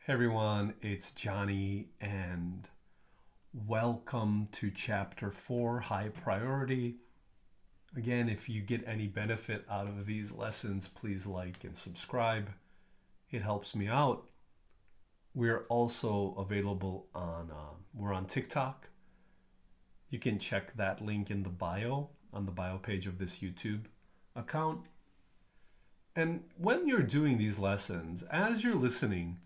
Hey everyone, it's Johnny, and welcome to Chapter 4, High Priority. Again, if you get any benefit out of these lessons, please like and subscribe. It helps me out. We're also available we're on TikTok. You can check that link in the bio, on the bio page of this YouTube account. And when you're doing these lessons, as you're listening,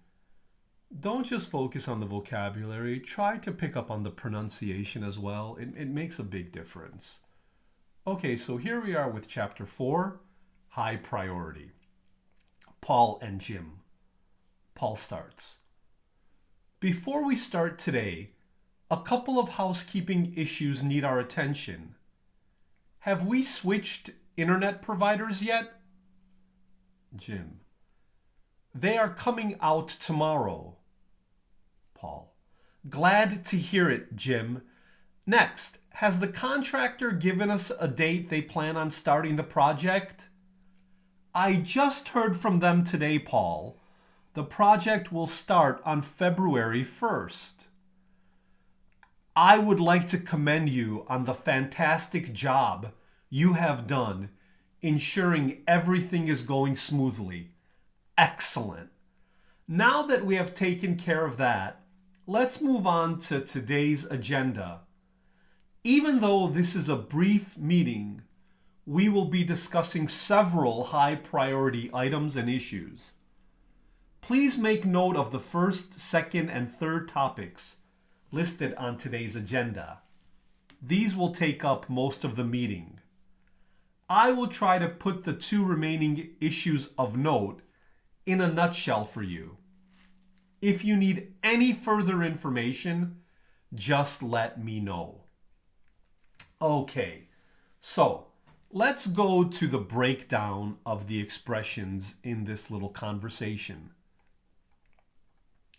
don't just focus on the vocabulary. Try to pick up on the pronunciation as well. It makes a big difference. Okay, so here we are with Chapter 4, High Priority. Paul and Jim. Paul starts. Before we start today, a couple of housekeeping issues need our attention. Have we switched internet providers yet? Jim. They are coming out tomorrow. Paul. Glad to hear it, Jim. Next, has the contractor given us a date they plan on starting the project? I just heard from them today, Paul. The project will start on February 1st. I would like to commend you on the fantastic job you have done ensuring everything is going smoothly. Excellent. Now that we have taken care of that, let's move on to today's agenda. Even though this is a brief meeting, we will be discussing several high priority items and issues. Please make note of the first, second, and third topics listed on today's agenda. These will take up most of the meeting. I will try to put the two remaining issues of note in a nutshell for you. If you need any further information, just let me know. Okay, so let's go to the breakdown of the expressions in this little conversation.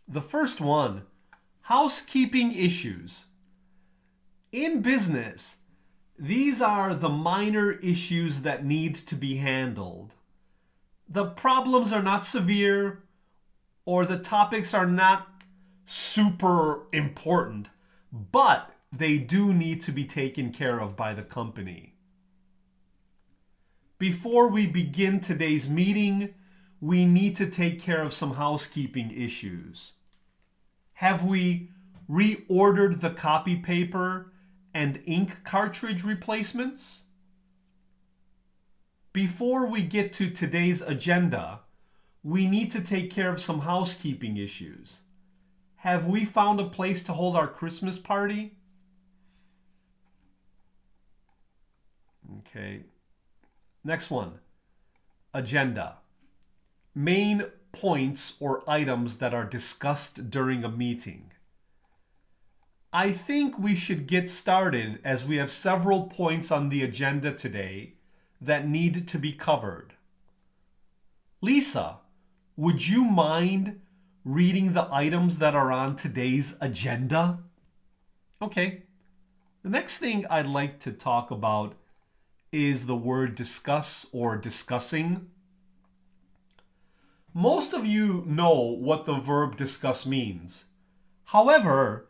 The first one, housekeeping issues. In business, these are the minor issues that need to be handled. The problems are not severe, or the topics are not super important, but they do need to be taken care of by the company. Before we begin today's meeting, we need to take care of some housekeeping issues. Have we reordered the copy paper and ink cartridge replacements? Before we get to today's agenda, we need to take care of some housekeeping issues. Have we found a place to hold our Christmas party? Okay. Next one. Agenda. Main points or items that are discussed during a meeting. I think we should get started as we have several points on the agenda today that need to be covered. Lisa, would you mind reading the items that are on today's agenda? Okay. The next thing I'd like to talk about is the word discuss or discussing. Most of you know what the verb discuss means. However,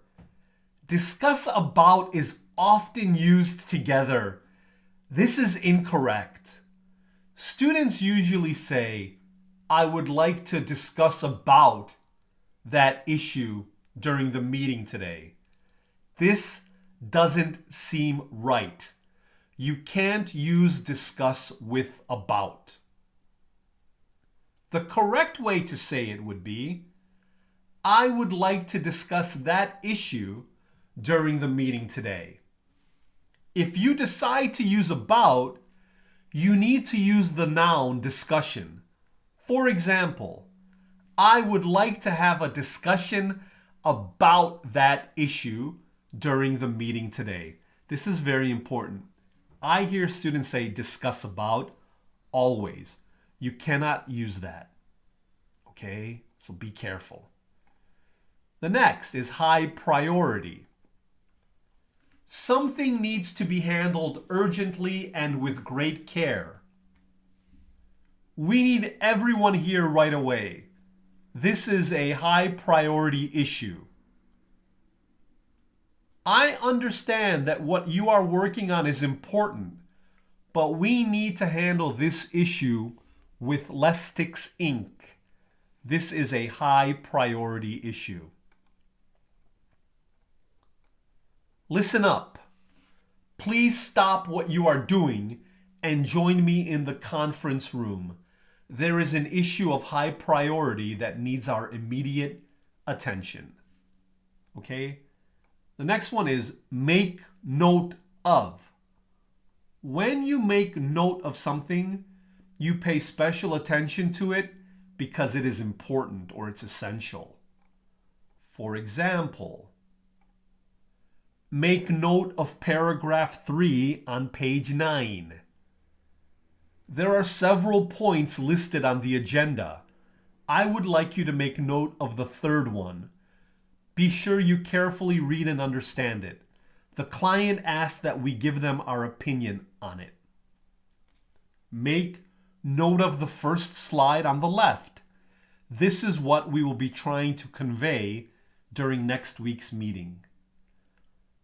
discuss about is often used together. This is incorrect. Students usually say, I would like to discuss about that issue during the meeting today. This doesn't seem right. You can't use discuss with about. The correct way to say it would be, I would like to discuss that issue during the meeting today. If you decide to use about, you need to use the noun discussion. For example, I would like to have a discussion about that issue during the meeting today. This is very important. I hear students say discuss about always. You cannot use that. Okay? So be careful. The next is high priority. Something needs to be handled urgently and with great care. We need everyone here right away. This is a high priority issue. I understand that what you are working on is important, but we need to handle this issue with less sticks ink. This is a high priority issue. Listen up. Please stop what you are doing and join me in the conference room. There is an issue of high priority that needs our immediate attention. Okay? The next one is make note of. When you make note of something, you pay special attention to it because it is important or it's essential. For example, make note of paragraph 3 on page 9. There are several points listed on the agenda. I would like you to make note of the third one. Be sure you carefully read and understand it. The client asks that we give them our opinion on it. Make note of the first slide on the left. This is what we will be trying to convey during next week's meeting.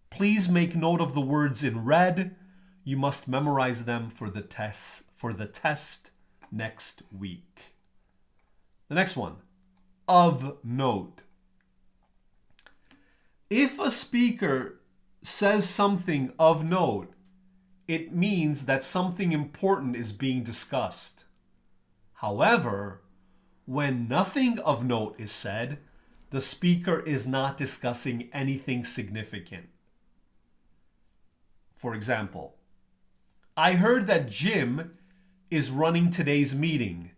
Please make note of the words in red. You must memorize them for the test next week. The next one, of note. If a speaker says something of note, it means that something important is being discussed. However, when nothing of note is said, the speaker is not discussing anything significant. For example, I heard that Jim is running today's meeting.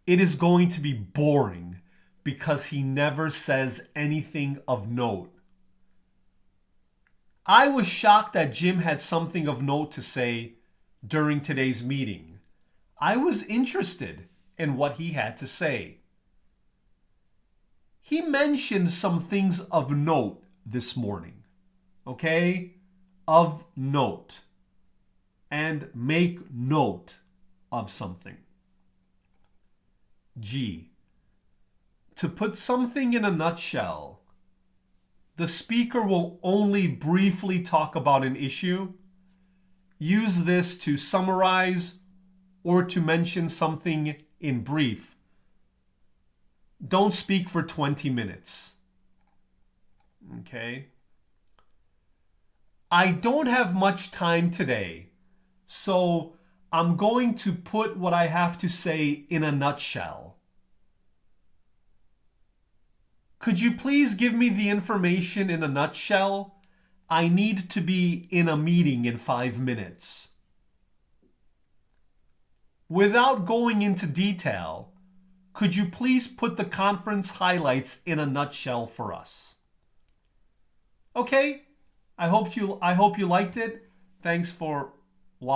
It is going to be boring because he never says anything of note. I was shocked that Jim had something of note to say during today's meeting. I was interested in what he had to say. He mentioned some things of note this morning. Okay? Of note. And make note of something. G. To put something in a nutshell. The speaker will only briefly talk about an issue. Use this to summarize or to mention something in brief. Don't speak for 20 minutes. Okay? I don't have much time today, so I'm going to put what I have to say in a nutshell. Could you please give me the information in a nutshell? I need to be in a meeting in 5 minutes. Without going into detail, could you please put the conference highlights in a nutshell for us? Okay, I hope you liked it. Thanks for